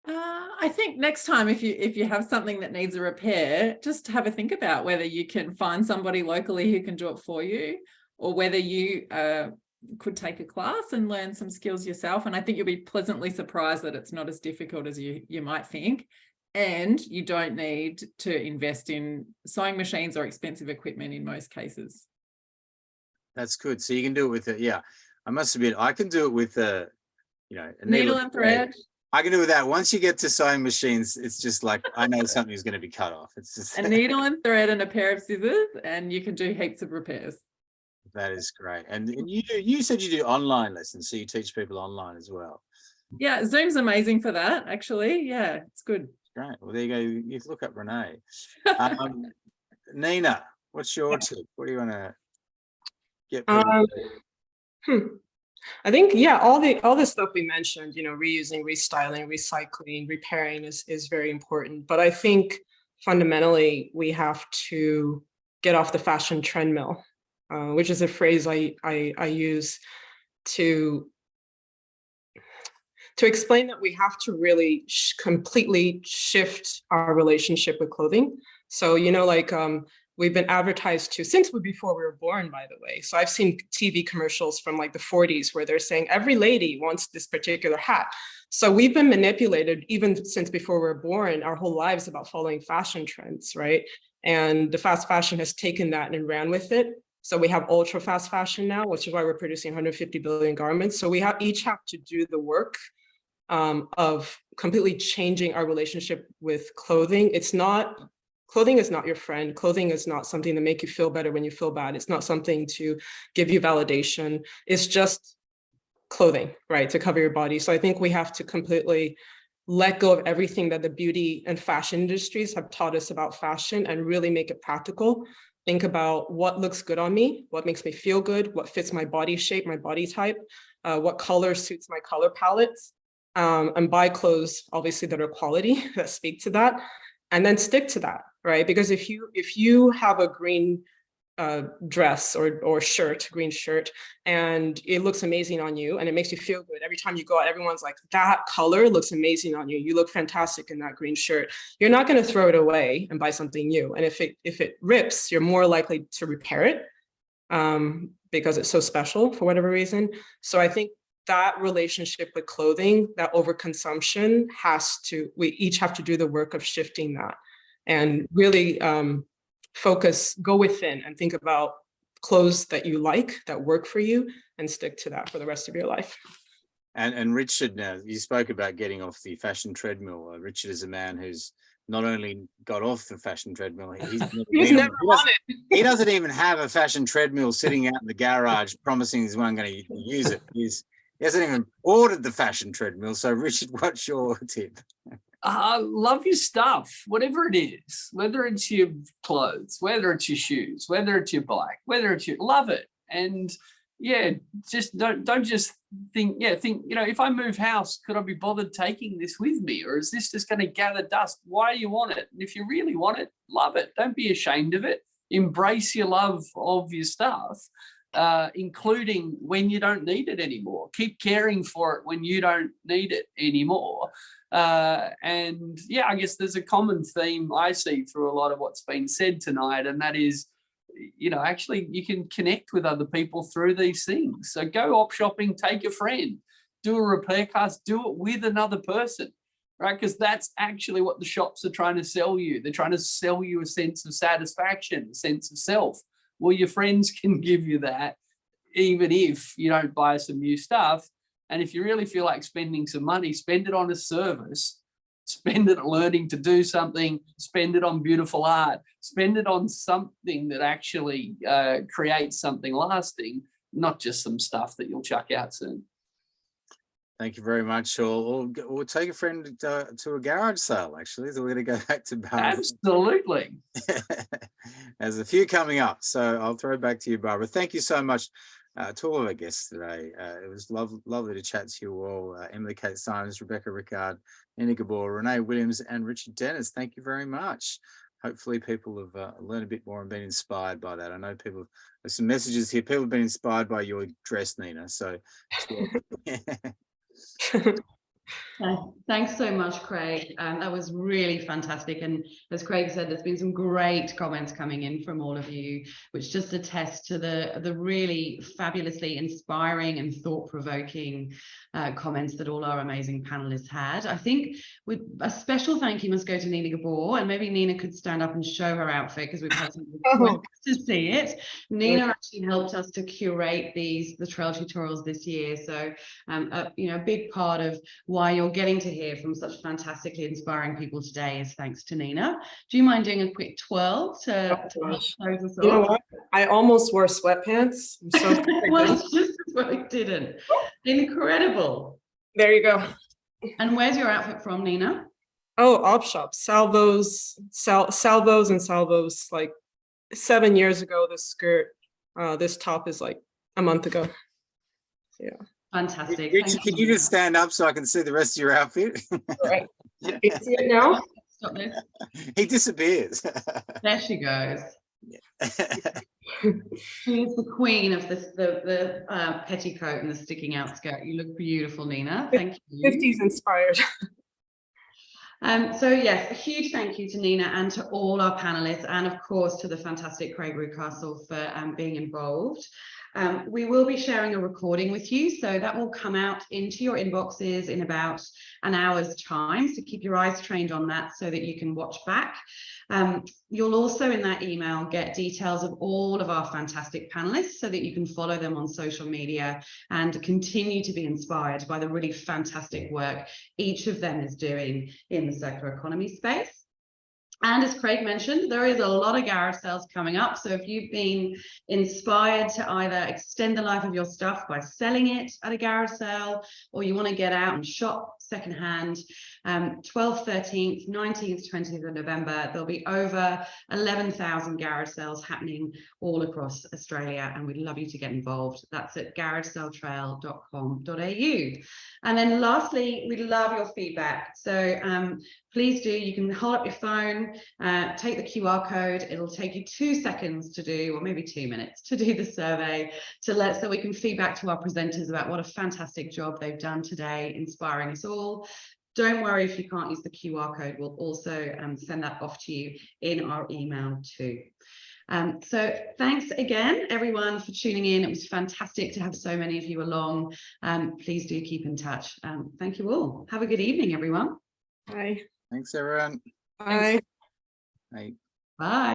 I think next time, if you have something that needs a repair, just have a think about whether you can find somebody locally who can do it for you, or whether you could take a class and learn some skills yourself. And I think you'll be pleasantly surprised that it's not as difficult as you might think. And you don't need to invest in sewing machines or expensive equipment in most cases. That's good. So you can do it with it. Yeah, I must admit, I can do it with a needle and thread. I can do it with that. Once you get to sewing machines, it's just like, I know something's going to be cut off. It's just a needle and thread and a pair of scissors, and you can do heaps of repairs. That is great. And you said you do online lessons, so you teach people online as well. Yeah, Zoom's amazing for that, actually. Yeah, it's good. Great. Well, there you go. You look up Renee. Nina, what's your tip? What do you want to get people to do? I think, yeah, all the stuff we mentioned, reusing, restyling, recycling, repairing is very important. But I think fundamentally we have to get off the fashion treadmill, which is a phrase I use to explain that we have to really completely shift our relationship with clothing. So, we've been advertised to since before we were born, by the way. So I've seen TV commercials from like the 40s where they're saying every lady wants this particular hat. So we've been manipulated even since before we were born, our whole lives about following fashion trends, right? And the fast fashion has taken that and ran with it. So we have ultra fast fashion now, which is why we're producing 150 billion garments. So we each have to do the work of completely changing our relationship with clothing. Clothing is not your friend. Clothing is not something to make you feel better when you feel bad. It's not something to give you validation. It's just clothing, right, to cover your body. So I think we have to completely let go of everything that the beauty and fashion industries have taught us about fashion and really make it practical. Think about what looks good on me, what makes me feel good, what fits my body shape, my body type, what color suits my color palettes, and buy clothes, obviously, that are quality, that speak to that, and then stick to that. Right, because if you have a green dress or shirt, green shirt, and it looks amazing on you, and it makes you feel good every time you go out, everyone's like, that color looks amazing on you. You look fantastic in that green shirt. You're not going to throw it away and buy something new. And if it rips, you're more likely to repair it because it's so special for whatever reason. So I think that relationship with clothing, that overconsumption we each have to do the work of shifting that. And really go within and think about clothes that you like, that work for you, and stick to that for the rest of your life. And Richard, now you spoke about getting off the fashion treadmill. Richard is a man who's not only got off the fashion treadmill, he doesn't even have a fashion treadmill sitting out in the garage promising he's going to use it. He hasn't even ordered the fashion treadmill. So Richard, what's your tip? Love your stuff, whatever it is, whether it's your clothes, whether it's your shoes, whether it's your bike, whether it's love it. And just don't just think, if I move house, could I be bothered taking this with me? Or is this just going to gather dust? Why do you want it? And if you really want it, love it. Don't be ashamed of it. Embrace your love of your stuff, including when you don't need it anymore. Keep caring for it when you don't need it anymore. I guess there's a common theme I see through a lot of what's been said tonight, and that is, actually you can connect with other people through these things. So go op shopping, take a friend, do a repair class, do it with another person, right? Because that's actually what the shops are trying to sell you. They're trying to sell you a sense of satisfaction, a sense of self. Well, your friends can give you that, even if you don't buy some new stuff. And if you really feel like spending some money, spend it on a service, spend it learning to do something, spend it on beautiful art, spend it on something that actually creates something lasting, not just some stuff that you'll chuck out soon. Thank you very much. Or take a friend to a garage sale, actually. So we're going to go back to Barbara. Absolutely. There's a few coming up. So I'll throw it back to you, Barbara. Thank you so much to all of our guests today. It was lovely to chat to you all. Emily KATE SYMES, Rebecca RICKARD, NINA GBOR, Renee Williams, and Richard Dennis. Thank you very much. Hopefully people have learned a bit more and been inspired by that. I know there's some messages here. People have been inspired by your dress, Nina. So Thanks so much, Craig. That was really fantastic. And as Craig said, there's been some great comments coming in from all of you, which just attest to the really fabulously inspiring and thought-provoking comments that all our amazing panelists had. I think with a special thank you must go to Nina GBOR, and maybe Nina could stand up and show her outfit because we've had some requests to see it. Nina actually helped us to curate the trail tutorials this year. So a big part of why you're getting to hear from such fantastically inspiring people today is thanks to Nina. Do you mind doing a quick twirl to close us You know off? what? I almost wore sweatpants. I'm so Well, it's just as well it didn't. Incredible. There you go. And where's your outfit from, Nina? Oh, op shop, salvos, salvos and salvos. Like 7 years ago, this skirt, this top is like a month ago. Yeah. Fantastic. Richard, can you just stand up so I can see the rest of your outfit? All right. Can you see it now? Stop this. He disappears. There she goes. She's the queen of the petticoat and the sticking out skirt. You look beautiful, Nina. Thank you. 50s inspired. So yes, a huge thank you to Nina and to all our panelists, and of course to the fantastic CRAIG REUCASSEL for being involved. We will be sharing a recording with you, so that will come out into your inboxes in about an hour's time. So keep your eyes trained on that so that you can watch back. You'll also in that email get details of all of our fantastic panelists so that you can follow them on social media and continue to be inspired by the really fantastic work each of them is doing in the circular economy space. And as Craig mentioned, there is a lot of garage sales coming up. So if you've been inspired to either extend the life of your stuff by selling it at a garage sale, or you want to get out and shop secondhand, 12th, 13th, 19th, 20th of November, there'll be over 11,000 garage sales happening all across Australia, and we'd love you to get involved. That's at garagesaletrail.com.au. And then lastly, we love your feedback. So please do, you can hold up your phone, take the QR code. It'll take you 2 seconds to do, or maybe 2 minutes to do the survey, so we can feedback to our presenters about what a fantastic job they've done today, inspiring us all. Don't worry if you can't use the QR code. We'll also send that off to you in our email too. So thanks again, everyone, for tuning in. It was fantastic to have so many of you along. Please do keep in touch. Thank you all. Have a good evening, everyone. Bye. Thanks, everyone. Bye. Bye. Bye.